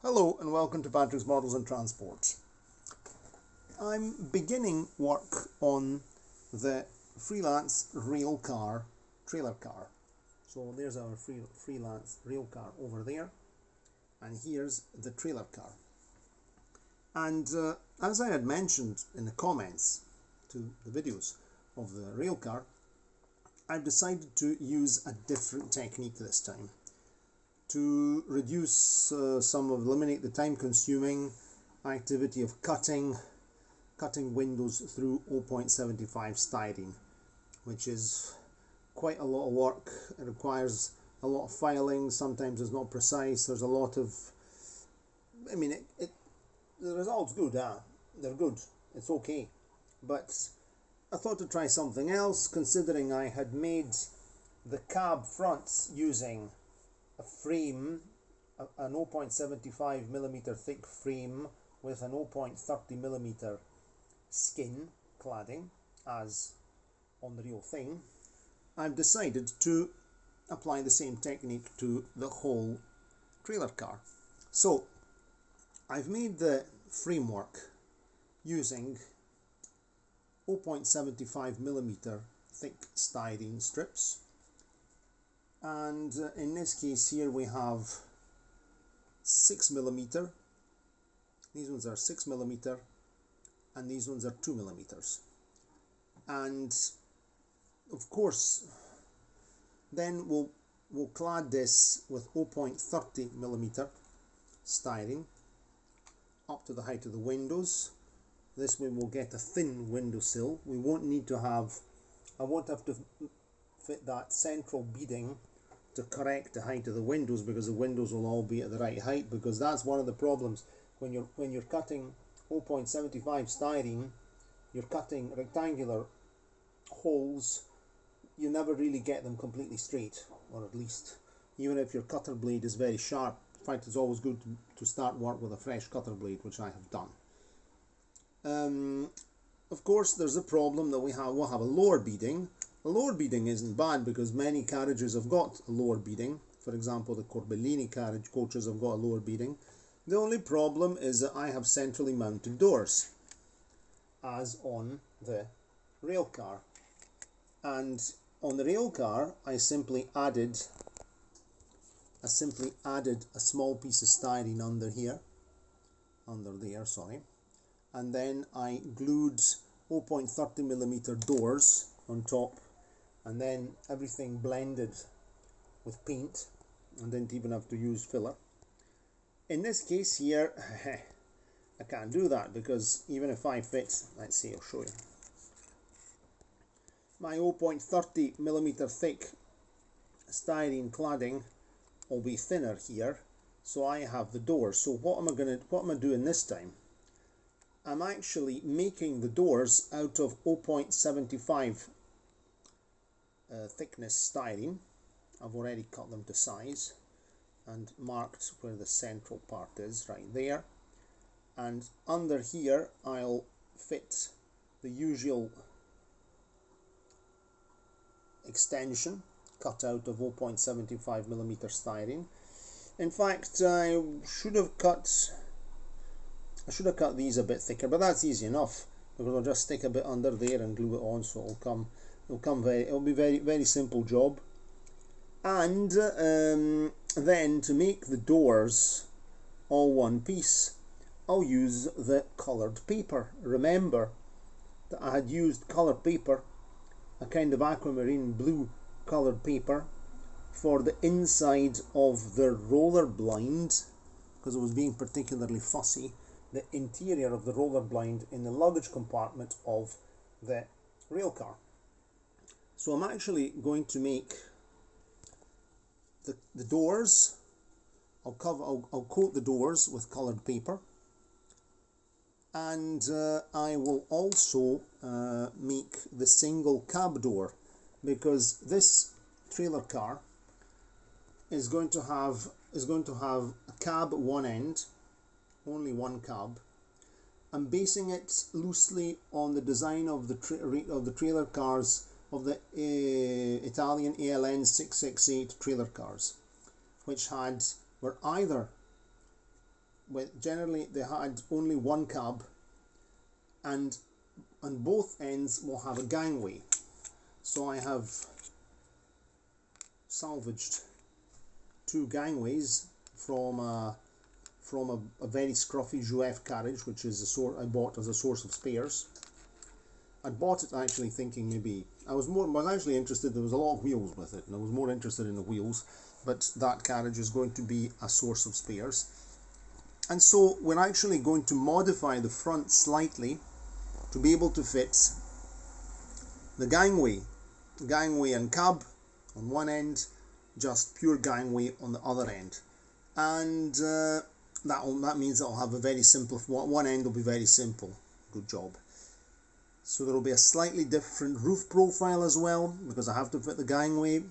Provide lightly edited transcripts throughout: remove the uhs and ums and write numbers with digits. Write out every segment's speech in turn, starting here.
Hello and welcome to Patrick's Models and Transport. I'm beginning work on the Freelance rail car, trailer car. So there's our Freelance rail car over there, and here's the trailer car. And as I had mentioned in the comments to the videos of the rail car, I've decided to use a different technique this time to reduce eliminate the time-consuming activity of cutting windows through 0.75 styrene, which is quite a lot of work. It requires a lot of filing. Sometimes it's not precise. There's a lot of, the results good. They're good. It's okay, but I thought to try something else, considering I had made the cab fronts using a frame, an 0.75 millimeter thick frame with an 0.30 millimeter skin cladding, as on the real thing. I've decided to apply the same technique to the whole trailer car. So I've made the framework using 0.75 millimeter thick styrene strips. And in this case here we have 6 millimeter. These ones are 6 millimeter, and these ones are 2 millimeters. And of course, then we'll clad this with 0.30 millimeter styrene up to the height of the windows. This way we'll get a thin windowsill. We won't need to have, I won't have to fit that central beading to correct the height of the windows, because the windows will all be at the right height, because that's one of the problems when you're cutting 0.75 styrene. You're cutting rectangular holes. You never really get them completely straight, or at least even if your cutter blade is very sharp. In fact, it's always good to start work with a fresh cutter blade, which I have done. Of course, there's a problem that we'll have a lower beading. A lower beading isn't bad, because many carriages have got a lower beading. For example, the Corbellini carriage coaches have got a lower beading. The only problem is that I have centrally mounted doors, as on the rail car. And on the rail car, I simply added a small piece of styrene under there, and then I glued 0.30 millimeter doors on top, and then everything blended with paint, and didn't even have to use filler. In this case here, I can't do that, because even if I fit, let's see, I'll show you. My 0.30 millimeter thick styrene cladding will be thinner here, so I have the doors. So what am I doing this time? I'm actually making the doors out of 0.75 thickness styrene. I've already cut them to size and marked where the central part is, right there. And under here I'll fit the usual extension cut out of 0.75 millimeter styrene. In fact, I should have cut these a bit thicker, but that's easy enough, because I'll just stick a bit under there and glue it on, so it'll be very, very simple job. And then to make the doors all one piece, I'll use the coloured paper. Remember that I had used coloured paper, a kind of aquamarine blue coloured paper, for the inside of the roller blind, because I was being particularly fussy. The interior of the roller blind in the luggage compartment of the rail car. So I'm actually going to make the doors. I'll coat the doors with coloured paper, and I will also make the single cab door, because this trailer car is going to have a cab at one end. Only one cab. I'm basing it loosely on the design of the trailer cars of the Italian ALN 668 trailer cars, which were either generally they had only one cab, and on both ends will have a gangway. So I have salvaged two gangways from a very scruffy Jouef carriage, which is I bought as a source of spares. I bought it actually thinking maybe I was actually interested. There was a lot of wheels with it, and I was more interested in the wheels. But that carriage is going to be a source of spares, and so we're actually going to modify the front slightly to be able to fit the gangway and cab on one end, just pure gangway on the other end, and that means it'll have a very simple. One end will be very simple. Good job. So there will be a slightly different roof profile as well, because I have to fit the gangway.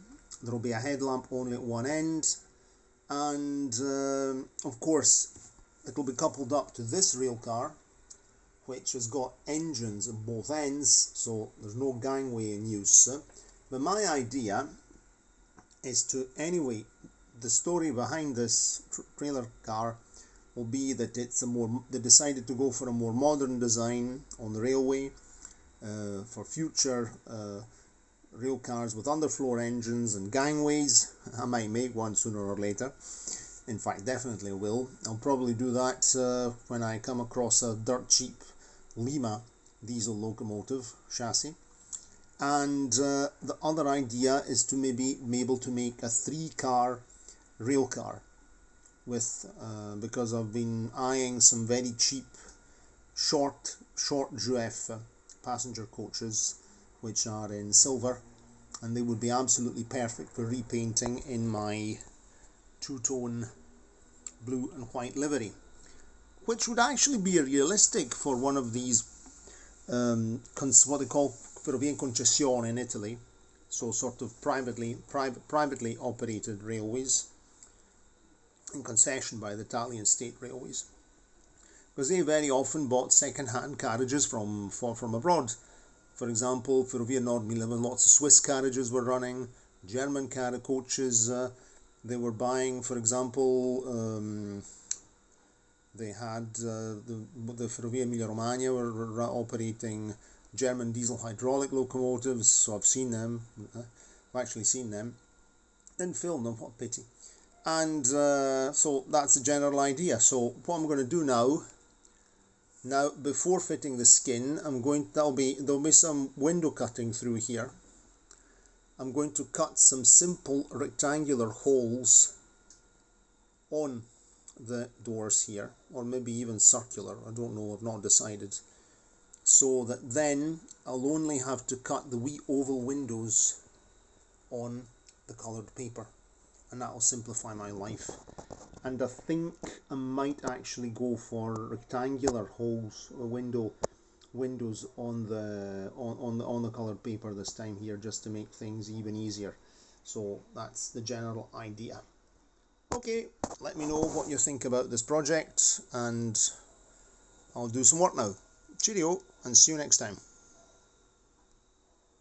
There will be a headlamp only at one end, and of course it will be coupled up to this rail car, which has got engines at both ends, so there's no gangway in use. But my idea is to, anyway, the story behind this trailer car will be that they decided to go for a more modern design on the railway for future rail cars with underfloor engines and gangways. I might make one sooner or later. In fact, definitely will. I'll probably do that when I come across a dirt cheap Lima diesel locomotive chassis. And the other idea is to maybe be able to make a 3-car rail car with because I've been eyeing some very cheap short Jouef passenger coaches, which are in silver, and they would be absolutely perfect for repainting in my two-tone blue and white livery, which would actually be realistic for one of these what they call ferrovie in concessione in Italy, so sort of privately operated railways in concession by the Italian state railways, because they very often bought second-hand carriages from abroad. For example, Ferrovia Nord Milan, lots of Swiss carriages were running, German coaches. They were buying, for example, they had the Ferrovia Emilia-Romagna were operating German diesel hydraulic locomotives, so I've seen them. I've actually seen them. Didn't film them, what a pity. And so that's the general idea. So what I'm going to do now, before fitting the skin, there'll be some window cutting through here. I'm going to cut some simple rectangular holes on the doors here, or maybe even circular, I don't know, I've not decided, so that then I'll only have to cut the wee oval windows on the coloured paper, and that'll simplify my life. And I think I might actually go for rectangular holes, windows on the coloured paper this time here, just to make things even easier. So that's the general idea. Okay, let me know what you think about this project, and I'll do some work now. Cheerio, and see you next time.